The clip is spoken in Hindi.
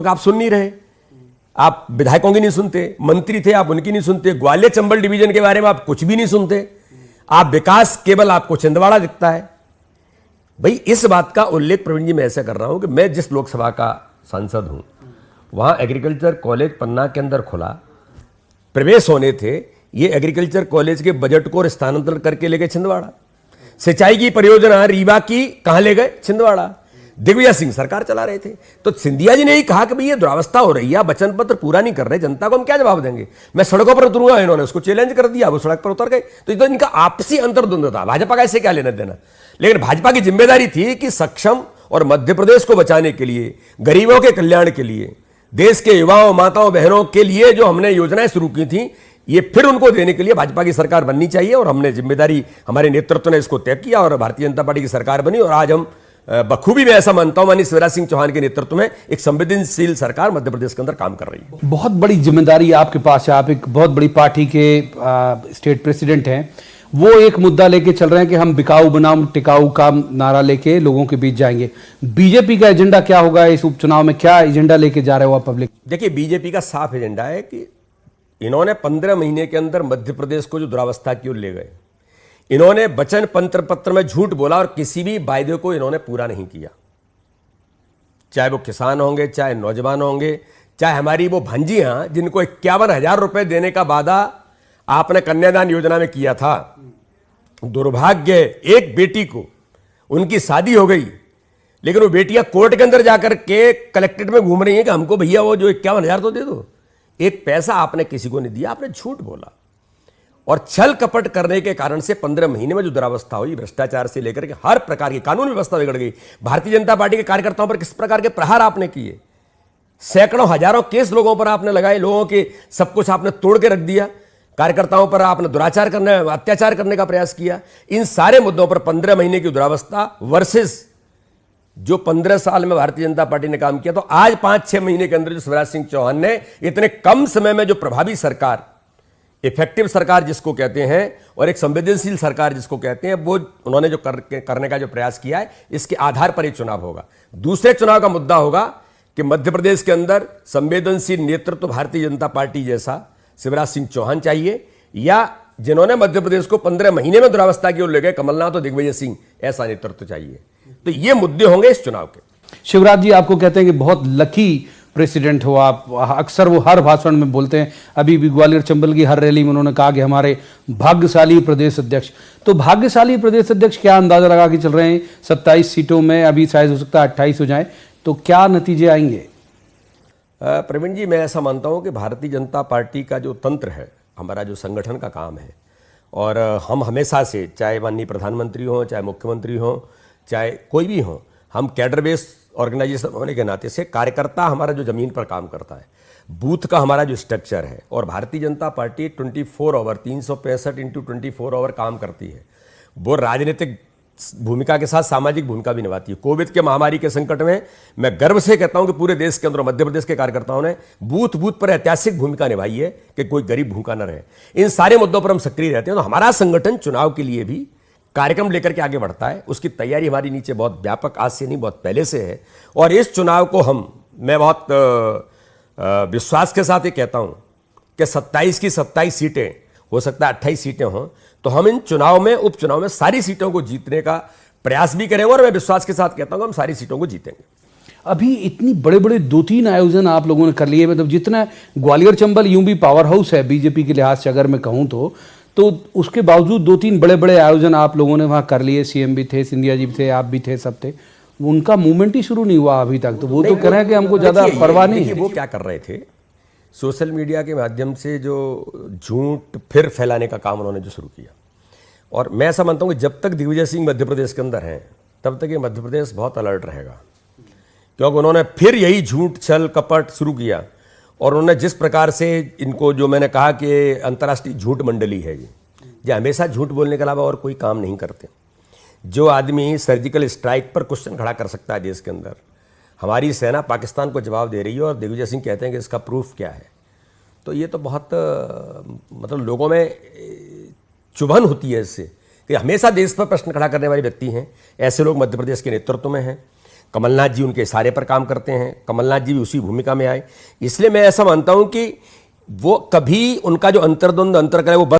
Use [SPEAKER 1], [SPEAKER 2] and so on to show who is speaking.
[SPEAKER 1] आप सुन नहीं रहे, आप विधायकों की नहीं सुनते, मंत्री थे आप उनकी नहीं सुनते, ग्वालियर चंबल डिवीजन के बारे में आप कुछ भी नहीं सुनते, आप विकास केवल आपको छिंदवाड़ा दिखता है। भाई इस बात का उल्लेख प्रवीण जी मैं ऐसा कर रहा हूं कि मैं जिस लोकसभा का सांसद हूं वहां एग्रीकल्चर कॉलेज पन्ना के अंदर खुला, प्रवेश होने थे, ये एग्रीकल्चर कॉलेज के बजट को स्थानांतरण करके ले गए छिंदवाड़ा। सिंचाई की परियोजना रीवा की कहां ले गए? छिंदवाड़ा। दिग्विजय सिंह सरकार चला रहे थे, तो सिंधिया जी ने ही कहा कि भाई ये दुरावस्था हो रही है, वचन पत्र पूरा नहीं कर रहे, जनता को हम क्या जवाब देंगे, मैं सड़कों पर उतरूंगा। इन्होंने उसको चैलेंज कर दिया, वो सड़क पर उतर गए। तो ये तो इनका आपसी अंतर्द्वंद था, भाजपा का ऐसे क्या लेना देना। लेकिन भाजपा की जिम्मेदारी थी कि सक्षम और मध्य प्रदेश को बचाने के लिए, गरीबों के कल्याण के लिए, देश के युवाओं माताओं बहनों के लिए जो हमने योजनाएं शुरू की थी, ये फिर उनको देने के लिए भाजपा की सरकार बननी चाहिए। और हमने जिम्मेदारी, हमारे नेतृत्व ने इसको तय किया और भारतीय जनता पार्टी की सरकार बनी। और आज हम बखूबी मैं ऐसा मानता हूं माननीय शिवराज सिंह चौहान के नेतृत्व में एक संवेदनशील सरकार मध्य प्रदेश के अंदर काम कर रही है।
[SPEAKER 2] बहुत बड़ी जिम्मेदारी आपके पास है, आप एक बहुत बड़ी पार्टी के स्टेट प्रेसिडेंट हैं। वो एक मुद्दा लेके चल रहे हैं कि हम बिकाऊ बनाम टिकाऊ का नारा लेके लोगों के बीच जाएंगे। बीजेपी का एजेंडा क्या होगा इस उपचुनाव में, क्या एजेंडा लेके जा रहे हो आप पब्लिक?
[SPEAKER 1] देखिए, बीजेपी का साफ एजेंडा है कि इन्होंने 15 महीने के अंदर मध्य प्रदेश को जो दुरावस्था की ओर ले गए, इन्होंने वचन पत्र में झूठ बोला और किसी भी वायदे को इन्होंने पूरा नहीं किया। चाहे वो किसान होंगे, चाहे नौजवान होंगे, चाहे हमारी वो भंजियां जिनको 51,000 रुपए देने का वादा आपने कन्यादान योजना में किया था। दुर्भाग्य, एक बेटी को उनकी शादी हो गई, लेकिन वो बेटियां कोर्ट के अंदर जाकर के कलेक्ट्रेट में घूम रही हैं कि हमको भैया वो जो 51,000 तो दे दो। एक पैसा आपने किसी को नहीं दिया, आपने झूठ बोला और छल कपट करने के कारण से 15 महीने में जो दुरावस्था हुई, भ्रष्टाचार से लेकर के हर प्रकार की कानून व्यवस्था बिगड़ गई। भारतीय जनता पार्टी के कार्यकर्ताओं पर किस प्रकार के प्रहार आपने किए, सैकड़ों हजारों केस लोगों पर आपने लगाए, लोगों के सब कुछ आपने तोड़ के रख दिया, कार्यकर्ताओं पर आपने दुराचार करने, अत्याचार करने का प्रयास किया। इन सारे मुद्दों पर 15 महीने की दुरावस्था वर्सेस जो 15 साल में भारतीय जनता पार्टी ने काम किया, तो आज 5-6 महीने के अंदर जो शिवराज सिंह चौहान ने इतने कम समय में जो प्रभावी सरकार, इफेक्टिव सरकार जिसको कहते हैं और एक संवेदनशील सरकार जिसको कहते हैं, वो उन्होंने जो करने का जो प्रयास किया है, इसके आधार पर एक चुनाव होगा। दूसरे चुनाव का मुद्दा होगा कि मध्य प्रदेश के अंदर संवेदनशील नेतृत्व भारतीय जनता पार्टी जैसा शिवराज सिंह चौहान चाहिए, या जिन्होंने मध्य प्रदेश को 15 महीने में दुरावस्था की ओर ले गए, कमलनाथ और दिग्विजय सिंह, ऐसा नेतृत्व चाहिए। तो ये मुद्दे होंगे इस चुनाव के।
[SPEAKER 2] शिवराज जी आपको कहते हैं कि बहुत लकी प्रेसिडेंट हो आप, अक्सर वो हर भाषण में बोलते हैं। अभी भी ग्वालियर चंबल की हर रैली में उन्होंने कहा कि हमारे भाग्यशाली प्रदेश अध्यक्ष। तो भाग्यशाली प्रदेश अध्यक्ष क्या अंदाजा लगा के चल रहे हैं? 27 सीटों में अभी शायद हो सकता है 28 हो जाए, तो क्या नतीजे आएंगे?
[SPEAKER 1] प्रवीण जी, मैं ऐसा मानता हूं कि भारतीय जनता पार्टी का जो तंत्र है, हमारा जो संगठन का काम है, और हम हमेशा से, चाहे माननीय प्रधानमंत्री हो, चाहे मुख्यमंत्री हो, चाहे कोई भी हो, हम कैडर बेस ऑर्गेनाइजेशन होने के नाते से कार्यकर्ता हमारा जो जमीन पर काम करता है, बूथ का हमारा जो स्ट्रक्चर है, और Bharatiya Janata party 24 our 365x24 our काम करती है। वो राजनीतिक भूमिका के साथ सामाजिक भूमिका भी निभाती है। कोविड के महामारी के संकट में मैं गर्व से कहता हूं कि पूरे देश के अंदर मध्य प्रदेश के कार्यकर्ताओं ने बूथ बूथ पर ऐतिहासिक भूमिका निभाई है कि कोई गरीब भूखा न रहे। इन सारे मुद्दों पर हम सक्रिय रहते हैं। तो हमारा संगठन चुनाव के लिए भी कार्यक्रम लेकर के आगे बढ़ता है। उसकी तैयारी हमारी नीचे बहुत व्यापक, आज से नहीं बहुत पहले से है। और इस चुनाव को मैं बहुत विश्वास के साथ ये कहता हूं कि 27 की 27 सीटें, हो सकता है 28 सीटें हों, तो हम इन चुनाव में, उपचुनाव में सारी सीटों को जीतने का प्रयास भी करेंगे। और मैं विश्वास के साथ कहता हूं हम सारी सीटों को जीतेंगे।
[SPEAKER 2] अभी इतनी बड़े बड़े 2-3 आयोजन आप लोगों ने कर लिए, मतलब जितना ग्वालियर चंबल यूं भी पावर हाउस है बीजेपी के लिहाज से अगर मैं कहूं तो उसके बावजूद 2-3 बड़े बड़े आयोजन आप लोगों ने वहां कर लिए। सीएम भी थे, सिंधिया जी भी थे, आप भी थे, सब थे। उनका मूवमेंट ही शुरू नहीं हुआ अभी तक। तो वो तो कह रहे हैं कि हमको ज्यादा परवाह नहीं है।
[SPEAKER 1] वो क्या कर रहे थे, सोशल मीडिया के माध्यम से जो झूठ फिर फैलाने का काम उन्होंने जो शुरू किया। और मैं ऐसा मानता हूं कि जब तक दिग्विजय सिंह मध्य प्रदेश के अंदर हैं, तब तक ये मध्य प्रदेश बहुत अलर्ट रहेगा, क्योंकि उन्होंने फिर यही झूठ छल कपट शुरू किया। और उन्होंने जिस प्रकार से इनको, जो मैंने कहा कि अंतर्राष्ट्रीय झूठ मंडली है, ये हमेशा झूठ बोलने के अलावा और कोई काम नहीं करते। जो आदमी सर्जिकल स्ट्राइक पर क्वेश्चन खड़ा कर सकता है देश के अंदर, हमारी सेना पाकिस्तान को जवाब दे रही है और दिग्विजय सिंह कहते हैं कि इसका प्रूफ क्या है, तो ये तो बहुत मतलब लोगों में चुभन होती है इससे कि हमेशा देश पर प्रश्न खड़ा करने वाले व्यक्ति हैं। ऐसे लोग मध्य प्रदेश के नेतृत्व में हैं। कमलनाथ जी उनके इशारे पर काम करते हैं, कमलनाथ जी भी उसी भूमिका में आए। इसलिए मैं ऐसा मानता हूं कि वो कभी उनका जो अंतर्द्वंद अंतर्कलह वो